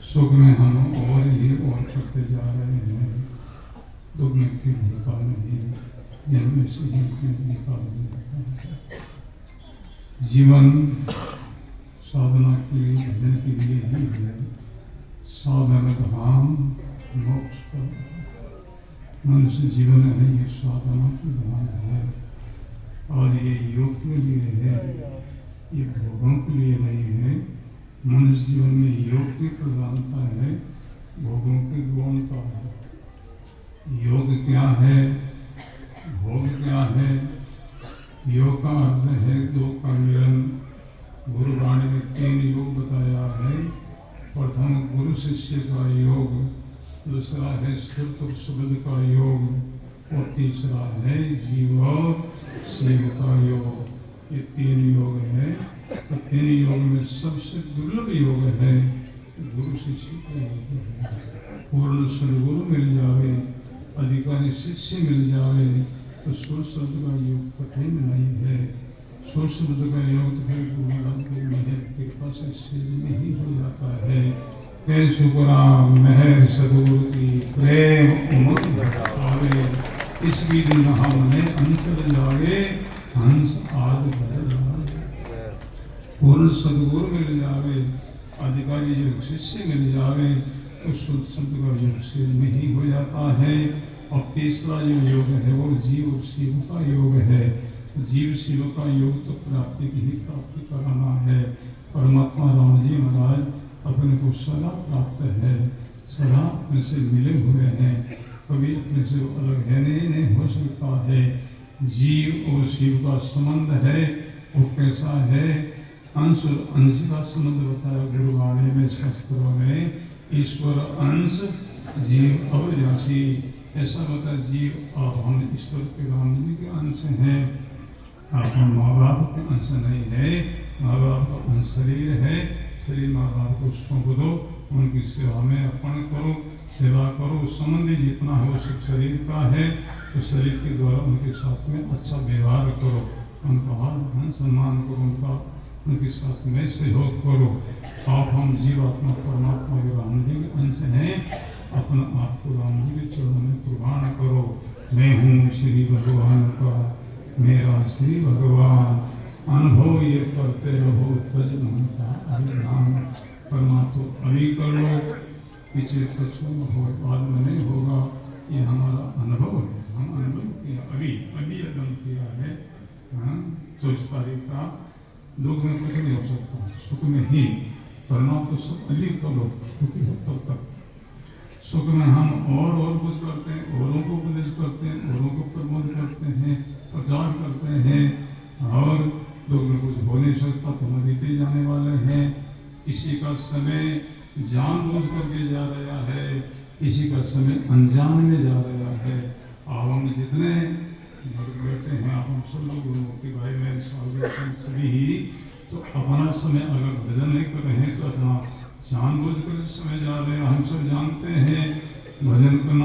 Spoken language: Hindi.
सुख में हम और ही और करते जा रहे हैं, दुख में फिर होता नहीं, जिनमें से ही निकाल देता। जीवन साधना के लिए, भजन के लिए ही है। साधन धाम मोक्ष का मनुष्य जीवन है, ये साधना की धाम है और ये योग के लिए है, ये भोगों के लिए नहीं है। मनुष्य जीवन में योग की प्रधानता है, भोगों की गौणता है। योग क्या है, भोग क्या है? योग का अर्थ है दो का मिलन। गुरु वाणी ने 3 योग बताया है। प्रथम गुरु शिष्य का योग, दूसरा है श्रुत और शब्द का योग और तीसरा है जीव और शिव का योग। ये 3 योग है। तो 3 योग में सबसे दुर्लभ योग है गुरु शिष्य का योग है। पूर्ण सदगुरु मिल जावे, अधिकारी शिष्य मिल जावे तो सुर शब्द का योग कठिन नहीं है। सुर शब्द का योग तो फिर गुरु की मेहर कृपा से सिद्ध नहीं हो जाता है। हे शुक्रा मेहर सदगुरु की प्रेम उमंग आवे, इस भी दिन हमने अंचल जागे हंस आदि बदल जावे। पूर्ण सदगुरु मिल जावे, अधिकारी योग शिष्य मिल जावे तो शुद्ध संत का योग शिव में ही हो जाता है। और तीसरा जो योग है वो जीव और शिव का योग है। जीव शिव का योग तो प्राप्ति की ही प्राप्ति कराना है। परमात्मा राम जी महाराज अपने को सदा प्राप्त है, सदा अपने से मिले हुए हैं, कभी अपने से अलग है नहीं हो सकता है। जीव और शिव का संबंध है वो कैसा है? अंश और अंश का संबंध बताया गुरुवाणी में, शास्त्रों में। ईश्वर अंश जीव अविनाशी, ऐसा बताया। जीव और हम ईश्वर के राम जी के अंश हैं, आप हम माँ बाप के अंश नहीं है। माँ बाप का अंश शरीर है, शरीर माँ बाप को सौंप दो, उनकी सेवा में अर्पण करो, सेवा करो। संबंधी जितना है वो सब शरीर का है, तो शरीर के द्वारा उनके साथ में अच्छा व्यवहार करो, उनका हाथ सम्मान करो, उनके साथ में सहयोग करो। आप हम जीवात्मा परमात्मा के राम जी के अंश हैं, अपना आप को राम जी के चरणों में कुर्बान करो। मैं हूँ श्री भगवान का, मेरा श्री भगवान, अनुभव ये करते रहो तज मन का अभिमान। परमात्मा अभी कर लो, पीछे कुछ हो बाद में नहीं होगा, ये हमारा अनुभव है। हम अनुभव किया, अभी अभी अदम किया है। 24 तारीख का दुख में कुछ नहीं हो सकता, सुख में ही। परमात्मा सुख अभी करो, सुखी हो तब तक। सुख में हम और कुछ करते हैं, औरों को उपदेश करते हैं, औरों को प्रमोद करते हैं, प्रचार करते हैं, और दुख में कुछ हो नहीं सकता तो हम बीते जाने वाले हैं। किसी का समय जानबूझ करके जा रहा है, किसी का समय अनजान में जा रहा है। अब हम जितने बैठे हैं, आप हम सब लोग गुरुमूर्ति भाई बहन सभी ही, तो अपना समय अगर भजन नहीं कर रहे हैं तो अपना जानबूझ कर समय जा रहे हैं। हम सब जानते हैं भजन करना